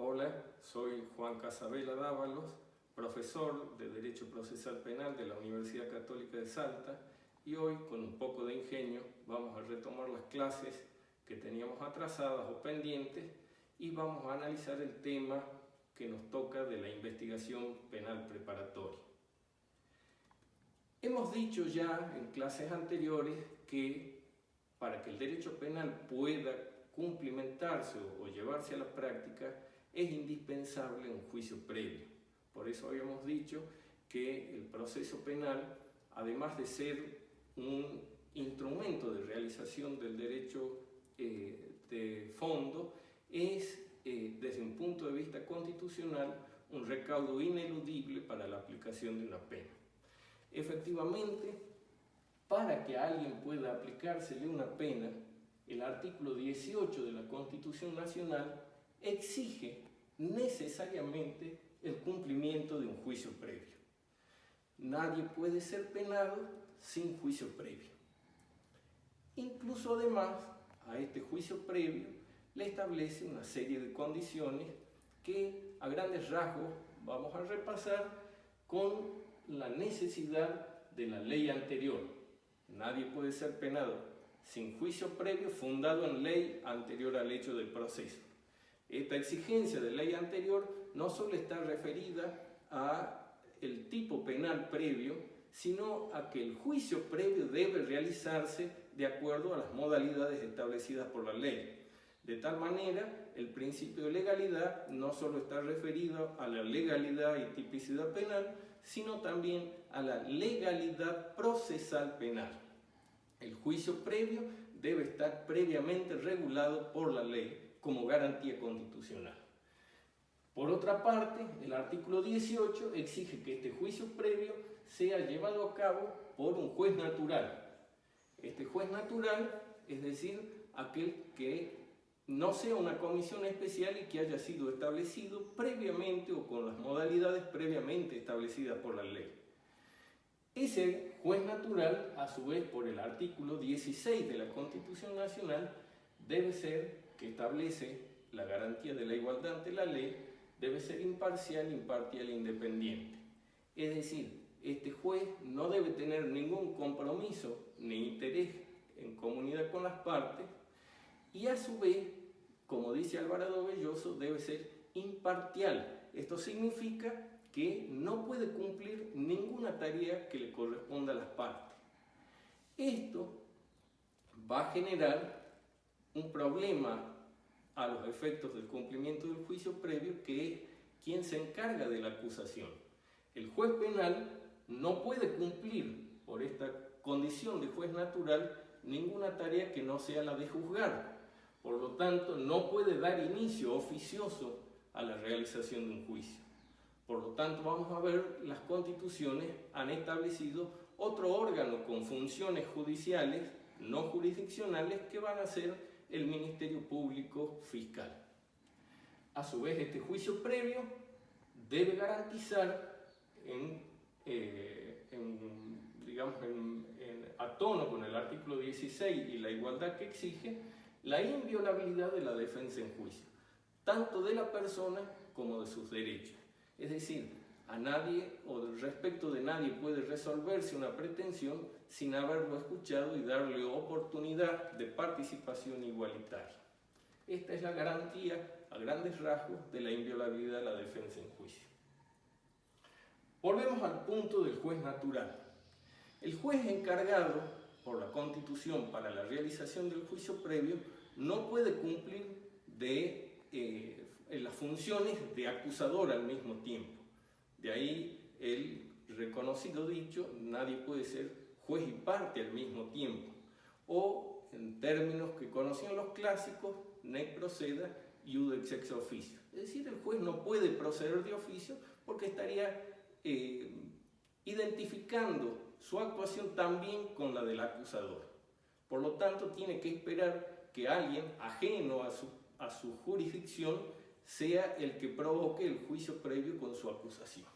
Hola, soy Juan Casabela Dávalos, profesor de Derecho Procesal Penal de la Universidad Católica de Salta, y hoy, con un poco de ingenio, vamos a retomar las clases que teníamos atrasadas o pendientes y vamos a analizar el tema que nos toca de la investigación penal preparatoria. Hemos dicho ya en clases anteriores que para que el derecho penal pueda cumplimentarse o llevarse a la práctica es indispensable un juicio previo. Por eso habíamos dicho que el proceso penal, además de ser un instrumento de realización del derecho de fondo, es desde un punto de vista constitucional un recaudo ineludible para la aplicación de una pena. Efectivamente, para que a alguien pueda aplicársele una pena, el artículo 18 de la Constitución Nacional exige necesariamente el cumplimiento de un juicio previo. Nadie puede ser penado sin juicio previo. Incluso además, a este juicio previo le establece una serie de condiciones que a grandes rasgos vamos a repasar con la necesidad de la ley anterior. Nadie puede ser penado sin juicio previo fundado en ley anterior al hecho del proceso. Esta exigencia de ley anterior no solo está referida a el tipo penal previo, sino a que el juicio previo debe realizarse de acuerdo a las modalidades establecidas por la ley. De tal manera, el principio de legalidad no solo está referido a la legalidad y tipicidad penal, sino también a la legalidad procesal penal. El juicio previo debe estar previamente regulado por la ley como garantía constitucional. Por otra parte, el artículo 18 exige que este juicio previo sea llevado a cabo por un juez natural. Este juez natural, es decir, aquel que no sea una comisión especial y que haya sido establecido previamente o con las modalidades previamente establecidas por la ley. Ese juez natural, a su vez, por el artículo 16 de la Constitución Nacional, debe ser, que establece la garantía de la igualdad ante la ley, debe ser imparcial, imparcial e independiente. Es decir, este juez no debe tener ningún compromiso ni interés en comunidad con las partes y a su vez, como dice Alvarado Belloso, debe ser imparcial. Esto significa que no puede cumplir ninguna tarea que le corresponda a las partes. Esto va a generar un problema a los efectos del cumplimiento del juicio previo, que es quien se encarga de la acusación. El juez penal no puede cumplir, por esta condición de juez natural, ninguna tarea que no sea la de juzgar. Por lo tanto, no puede dar inicio oficioso a la realización de un juicio. Por lo tanto, vamos a ver, las constituciones han establecido otro órgano con funciones judiciales, no jurisdiccionales, que van a ser el Ministerio Público Fiscal. A su vez, este juicio previo debe garantizar, a tono con el artículo 16 y la igualdad que exige, la inviolabilidad de la defensa en juicio, tanto de la persona como de sus derechos. Es decir, a nadie o respecto de nadie puede resolverse una pretensión sin haberlo escuchado y darle oportunidad de participación igualitaria. Esta es la garantía, a grandes rasgos, de la inviolabilidad de la defensa en juicio. Volvemos al punto del juez natural. El juez encargado por la Constitución para la realización del juicio previo no puede cumplir las funciones de acusador al mismo tiempo. De ahí el reconocido dicho, nadie puede ser juez y parte al mismo tiempo. O, en términos que conocían los clásicos, nec proceda, iudex ex officio. Es decir, el juez no puede proceder de oficio porque estaría identificando su actuación también con la del acusador. Por lo tanto, tiene que esperar que alguien ajeno a su jurisdicción sea el que provoque el juicio previo con su acusación.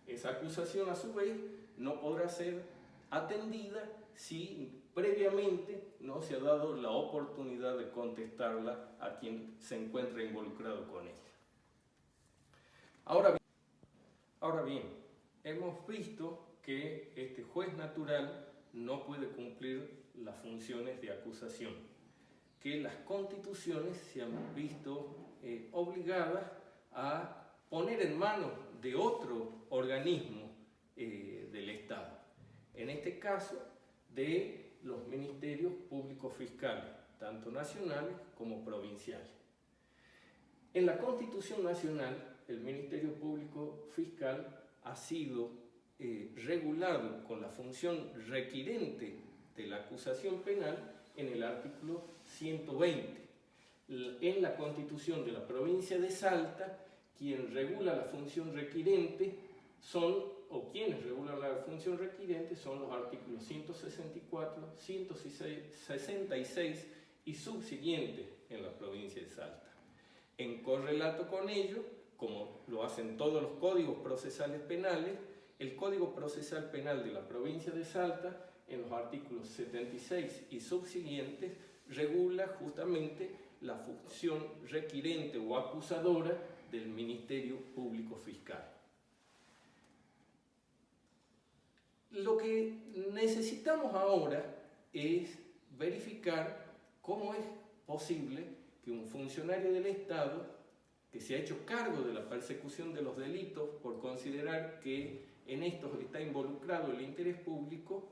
Esa acusación, a su vez, no podrá ser atendida si previamente no se ha dado la oportunidad de contestarla a quien se encuentra involucrado con ella. Ahora bien, hemos visto que este juez natural no puede cumplir las funciones de acusación, que las constituciones se han visto obligadas a poner en manos de otro organismo del Estado, en este caso de los ministerios públicos fiscales, tanto nacionales como provinciales. En la Constitución Nacional, el Ministerio Público Fiscal ha sido regulado con la función requirente de la acusación penal en el artículo 120. En la Constitución de la provincia de Salta, quien regula la función requirente quienes regulan la función requirente son los artículos 164, 166 y subsiguientes en la provincia de Salta. En correlato con ello, como lo hacen todos los códigos procesales penales, el Código Procesal Penal de la provincia de Salta, en los artículos 76 y subsiguientes, regula justamente la función requirente o acusadora del Ministerio Público Fiscal. Lo que necesitamos ahora es verificar cómo es posible que un funcionario del Estado que se ha hecho cargo de la persecución de los delitos por considerar que en estos está involucrado el interés público,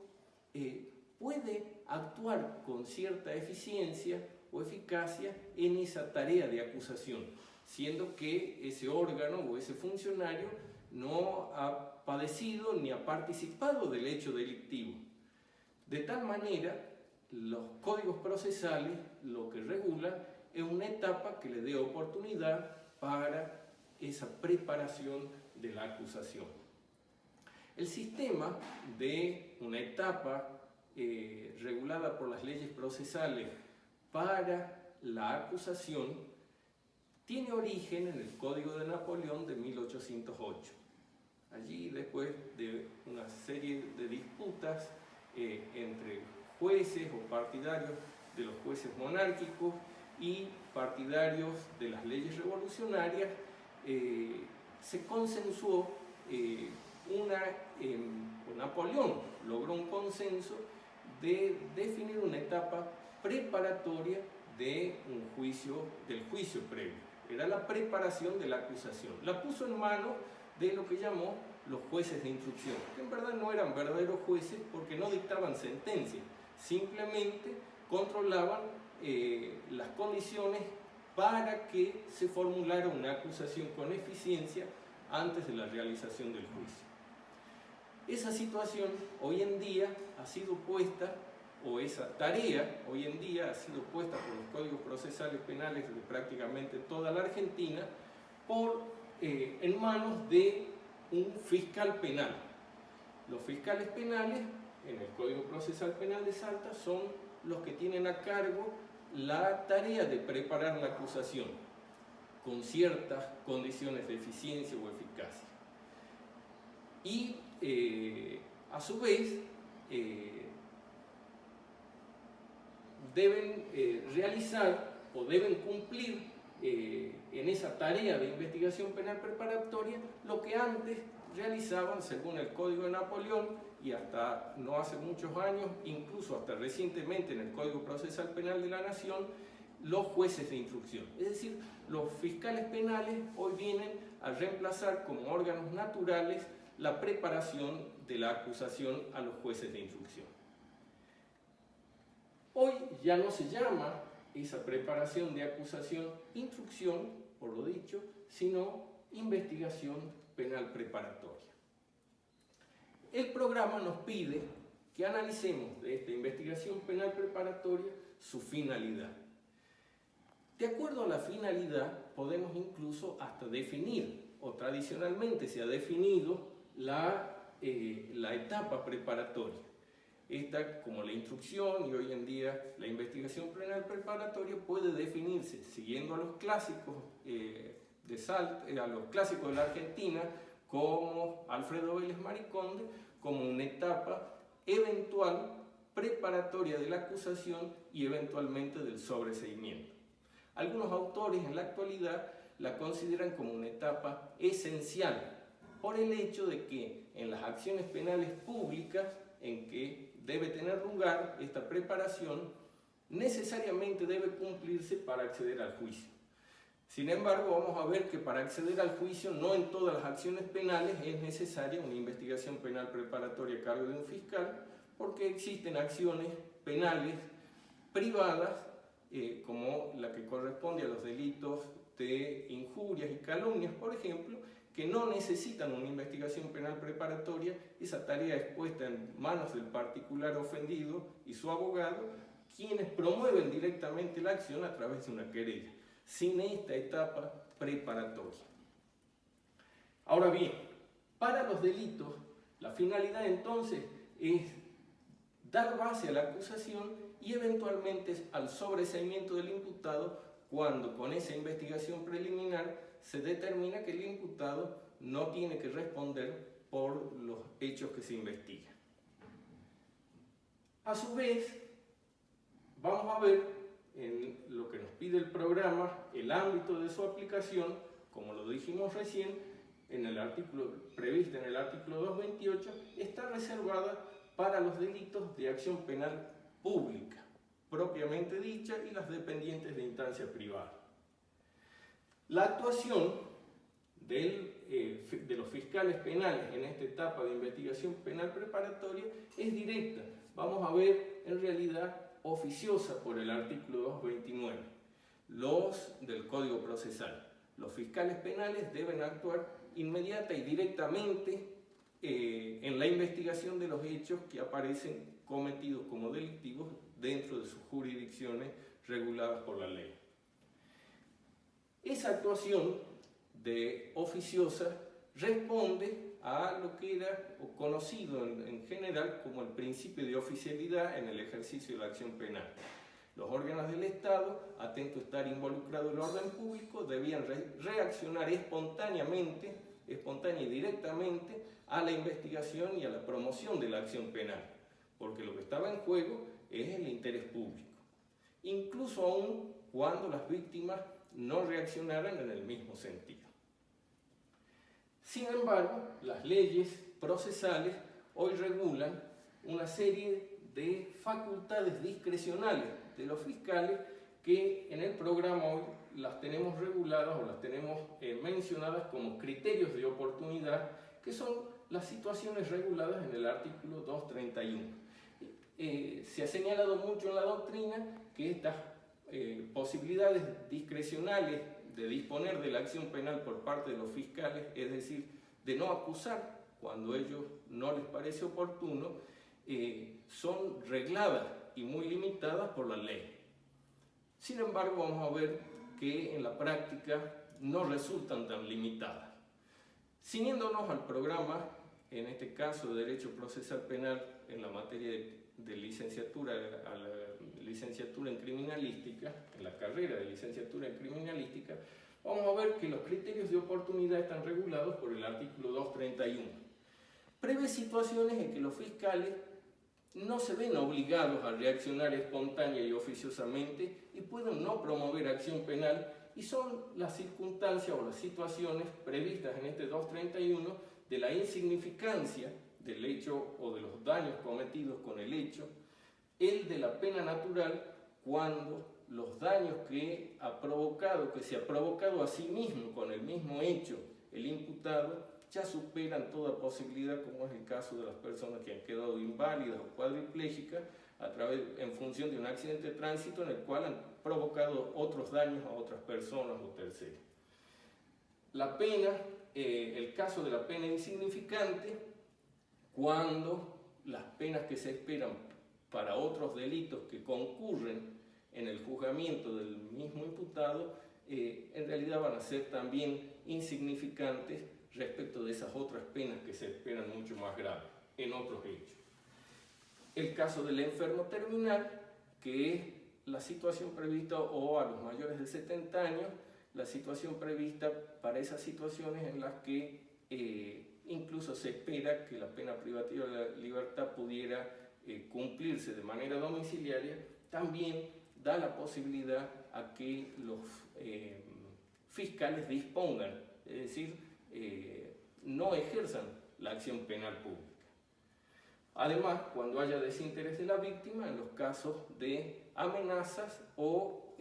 puede actuar con cierta eficiencia o eficacia en esa tarea de acusación, siendo que ese órgano o ese funcionario no ha padecido ni ha participado del hecho delictivo. De tal manera, los códigos procesales lo que regulan es una etapa que le dé oportunidad para esa preparación de la acusación. El sistema de una etapa regulada por las leyes procesales para la acusación tiene origen en el Código de Napoleón de 1808. Allí, después de una serie de disputas entre jueces o partidarios de los jueces monárquicos y partidarios de las leyes revolucionarias, se consensuó Napoleón logró un consenso de definir una etapa preparatoria del juicio previo. Era la preparación de la acusación. La puso en manos de lo que llamó los jueces de instrucción, que en verdad no eran verdaderos jueces porque no dictaban sentencias, simplemente controlaban las condiciones para que se formulara una acusación con eficiencia antes de la realización del juicio. Esa situación hoy en día ha sido puesta, o esa tarea hoy en día ha sido puesta por los códigos procesales penales de prácticamente toda la Argentina en manos de un fiscal penal. Los fiscales penales en el Código Procesal Penal de Salta son los que tienen a cargo la tarea de preparar la acusación con ciertas condiciones de eficiencia o eficacia. Y a su vez deben realizar o deben cumplir en esa tarea de investigación penal preparatoria lo que antes realizaban, según el Código de Napoleón, y hasta no hace muchos años, incluso hasta recientemente en el Código Procesal Penal de la Nación, los jueces de instrucción. Es decir, los fiscales penales hoy vienen a reemplazar como órganos naturales la preparación de la acusación a los jueces de instrucción. Hoy ya no se llama esa preparación de acusación instrucción, por lo dicho, sino investigación penal preparatoria. El programa nos pide que analicemos de esta investigación penal preparatoria su finalidad. De acuerdo a la finalidad, podemos incluso hasta definir, o tradicionalmente se ha definido la etapa preparatoria. Esta, como la instrucción y hoy en día la investigación penal preparatoria, puede definirse siguiendo a los clásicos a los clásicos de la Argentina, como Alfredo Vélez Mariconde, como una etapa eventual preparatoria de la acusación y eventualmente del sobreseimiento. Algunos autores en la actualidad la consideran como una etapa esencial por el hecho de que en las acciones penales públicas en que debe tener lugar esta preparación, necesariamente debe cumplirse para acceder al juicio. Sin embargo, vamos a ver que para acceder al juicio no en todas las acciones penales es necesaria una investigación penal preparatoria a cargo de un fiscal, porque existen acciones penales privadas, como la que corresponde a los delitos de injurias y calumnias, por ejemplo, que no necesitan una investigación penal preparatoria. Esa tarea es puesta en manos del particular ofendido y su abogado, quienes promueven directamente la acción a través de una querella, sin esta etapa preparatoria. Ahora bien, para los delitos, la finalidad entonces es dar base a la acusación y eventualmente al sobreseimiento del imputado cuando con esa investigación preliminar se determina que el imputado no tiene que responder por los hechos que se investigan. A su vez, vamos a ver en lo que nos pide el programa el ámbito de su aplicación, como lo dijimos recién, en el artículo previsto en el artículo 228, está reservada para los delitos de acción penal pública, propiamente dicha, y las dependientes de instancia privada. La actuación de los fiscales penales en esta etapa de investigación penal preparatoria es directa, vamos a ver en realidad oficiosa por el artículo 229, los del Código Procesal. Los fiscales penales deben actuar inmediata y directamente en la investigación de los hechos que aparecen cometidos como delictivos dentro de sus jurisdicciones reguladas por la ley. Esa actuación de oficiosa responde a lo que era conocido en general como el principio de oficialidad en el ejercicio de la acción penal. Los órganos del Estado, atento a estar involucrado en el orden público, debían reaccionar espontánea y directamente a la investigación y a la promoción de la acción penal, porque lo que estaba en juego es el interés público, incluso aún cuando las víctimas no reaccionaran en el mismo sentido. Sin embargo, las leyes procesales hoy regulan una serie de facultades discrecionales de los fiscales que en el programa hoy las tenemos reguladas o las tenemos mencionadas como criterios de oportunidad, que son las situaciones reguladas en el artículo 231. Se ha señalado mucho en la doctrina que estas posibilidades discrecionales de disponer de la acción penal por parte de los fiscales, es decir, de no acusar cuando a ellos no les parece oportuno, son regladas y muy limitadas por la ley. Sin embargo, vamos a ver que en la práctica no resultan tan limitadas. Ciñéndonos al programa, en este caso de Derecho Procesal Penal en la materia de licenciatura, a la licenciatura en Criminalística, en la carrera de licenciatura en Criminalística, vamos a ver que los criterios de oportunidad están regulados por el artículo 231. Prevé situaciones en que los fiscales no se ven obligados a reaccionar espontánea y oficiosamente y pueden no promover acción penal, y son las circunstancias o las situaciones previstas en este 231 de la insignificancia del hecho o de los daños cometidos con el hecho, el de la pena natural cuando los daños que se ha provocado a sí mismo con el mismo hecho el imputado ya superan toda posibilidad, como es el caso de las personas que han quedado inválidas o cuadriplégicas en función de un accidente de tránsito en el cual han provocado otros daños a otras personas o terceros. La pena, el caso de la pena insignificante, cuando las penas que se esperan para otros delitos que concurren en el juzgamiento del mismo imputado, en realidad van a ser también insignificantes respecto de esas otras penas que se esperan mucho más graves en otros hechos. El caso del enfermo terminal, que es la situación prevista, o a los mayores de 70 años, la situación prevista para esas situaciones en las que incluso se espera que la pena privativa de la libertad pudiera cumplirse de manera domiciliaria, también da la posibilidad a que los fiscales dispongan, es decir, no ejerzan la acción penal pública. Además, cuando haya desinterés de la víctima, en los casos de amenazas o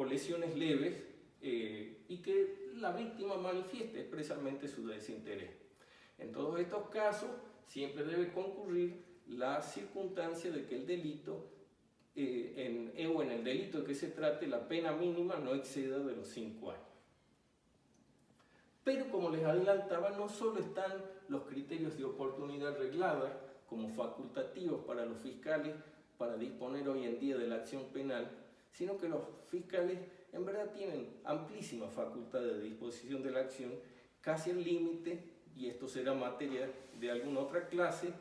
lesiones leves, y que la víctima manifieste expresamente su desinterés. En todos estos casos, siempre debe concurrir la circunstancia de que el delito, en el delito de que se trate, la pena mínima no exceda de los 5 años. Pero como les adelantaba, no solo están los criterios de oportunidad reglada como facultativos para los fiscales para disponer hoy en día de la acción penal, sino que los fiscales en verdad tienen amplísima facultad de disposición de la acción, casi al límite, y esto será materia de alguna otra clase,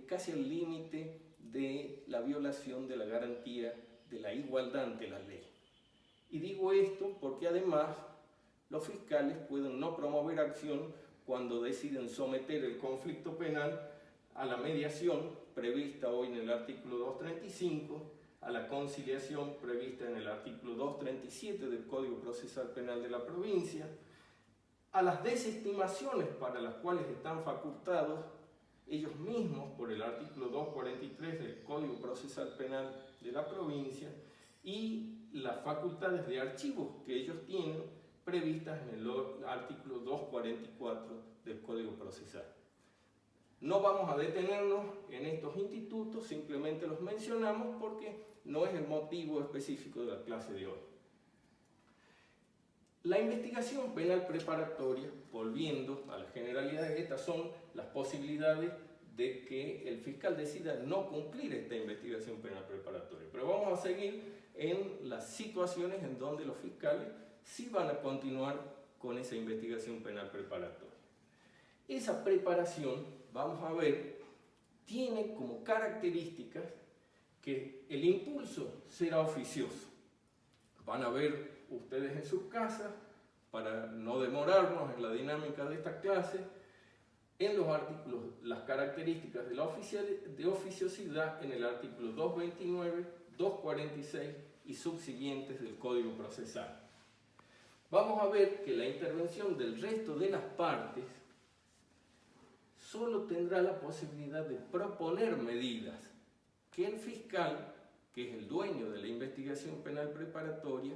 casi al límite de la violación de la garantía de la igualdad ante la ley. Y digo esto porque además los fiscales pueden no promover acción cuando deciden someter el conflicto penal a la mediación prevista hoy en el artículo 235, a la conciliación prevista en el artículo 237 del Código Procesal Penal de la provincia, a las desestimaciones para las cuales están facultados ellos mismos por el artículo 243 del Código Procesal Penal de la provincia y las facultades de archivos que ellos tienen previstas en el artículo 244 del Código Procesal. No vamos a detenernos en estos institutos, simplemente los mencionamos porque no es el motivo específico de la clase de hoy. La investigación penal preparatoria, volviendo a las generalidades, estas son las posibilidades de que el fiscal decida no cumplir esta investigación penal preparatoria. Pero vamos a seguir en las situaciones en donde los fiscales sí van a continuar con esa investigación penal preparatoria. Esa preparación, vamos a ver, tiene como características que el impulso será oficioso. Van a ver ustedes en sus casas, para no demorarnos en la dinámica de esta clase, en los artículos, las características de la oficiosidad en el artículo 229, 246 y subsiguientes del Código Procesal. Vamos a ver que la intervención del resto de las partes solo tendrá la posibilidad de proponer medidas que el fiscal, que es el dueño de la investigación penal preparatoria,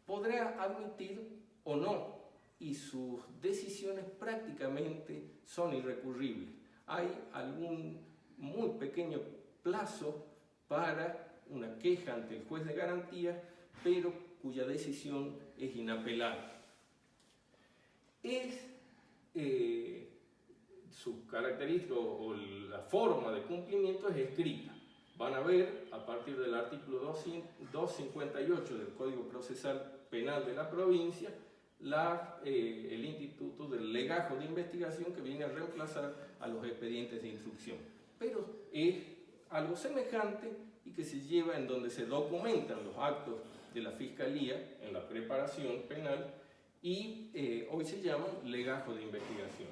podrá admitir o no, y sus decisiones prácticamente son irrecurribles. Hay algún muy pequeño plazo para una queja ante el juez de garantía, pero cuya decisión es inapelable. Su característica o la forma de cumplimiento es escrita. Van a ver, a partir del artículo 258 del Código Procesal Penal de la provincia, el instituto del legajo de investigación que viene a reemplazar a los expedientes de instrucción. Pero es algo semejante y que se lleva en donde se documentan los actos de la Fiscalía en la preparación penal y hoy se llama legajo de investigación.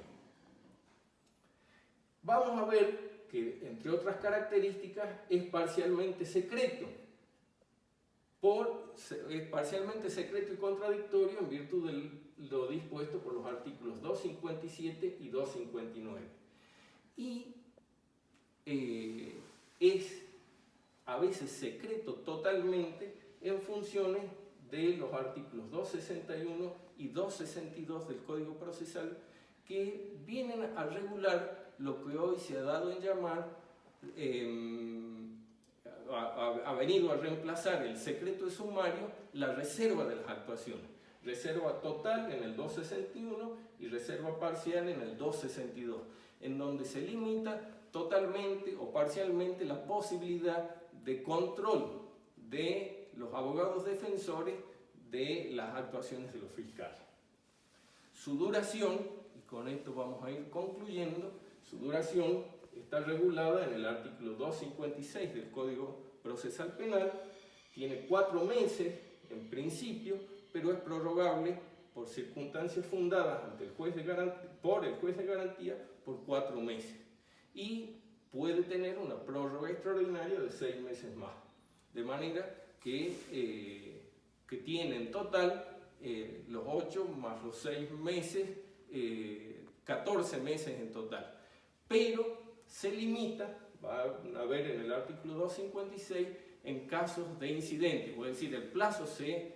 Vamos a ver que, entre otras características, es parcialmente secreto. Es parcialmente secreto y contradictorio en virtud de lo dispuesto por los artículos 257 y 259. Y es a veces secreto totalmente en funciones de los artículos 261 y 262 del Código Procesal, que vienen a regular lo que hoy se ha dado en llamar, ha venido a reemplazar el secreto de sumario, la reserva de las actuaciones. Reserva total en el 261 y reserva parcial en el 262, en donde se limita totalmente o parcialmente la posibilidad de control de los abogados defensores de las actuaciones de los fiscales. Su duración, y con esto vamos a ir concluyendo, su duración está regulada en el artículo 256 del Código Procesal Penal, tiene 4 meses en principio, pero es prorrogable por circunstancias fundadas ante el juez de garantía, por el juez de garantía por 4 meses y puede tener una prórroga extraordinaria de 6 meses más, de manera que que tiene en total los 8 más los 6 meses, 14 meses en total. Pero se limita, va a ver en el artículo 256, en casos de incidente, es decir, el plazo se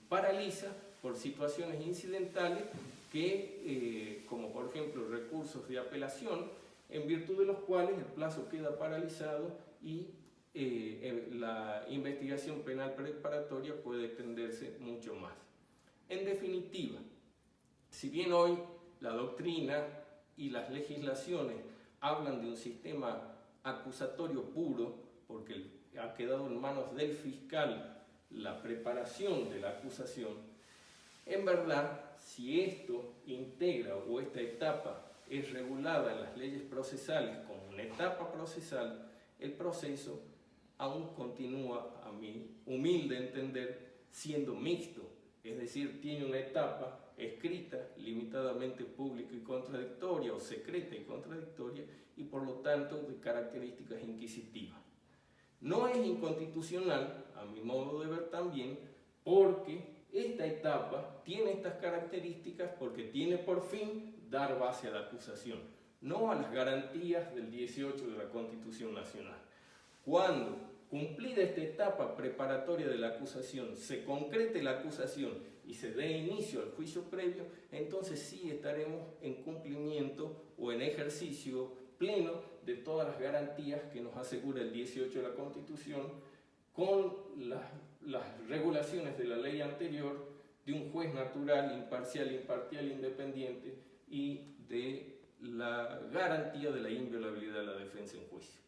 paraliza por situaciones incidentales que, como por ejemplo recursos de apelación, en virtud de los cuales el plazo queda paralizado y la investigación penal preparatoria puede extenderse mucho más. En definitiva, si bien hoy la doctrina y las legislaciones hablan de un sistema acusatorio puro, porque ha quedado en manos del fiscal la preparación de la acusación, en verdad, si esto integra o esta etapa es regulada en las leyes procesales como una etapa procesal, el proceso aún continúa, a mi humilde entender, siendo mixto, es decir, tiene una etapa escrita, limitadamente pública y contradictoria, o secreta y contradictoria, y por lo tanto de características inquisitivas. No es inconstitucional, a mi modo de ver también, porque esta etapa tiene estas características porque tiene por fin dar base a la acusación, no a las garantías del 18 de la Constitución Nacional. Cuando, cumplida esta etapa preparatoria de la acusación, se concrete la acusación y se dé inicio al juicio previo, entonces sí estaremos en cumplimiento o en ejercicio pleno de todas las garantías que nos asegura el 18 de la Constitución, con las regulaciones de la ley anterior, de un juez natural, imparcial, imparcial, independiente, y de la garantía de la inviolabilidad de la defensa en juicio.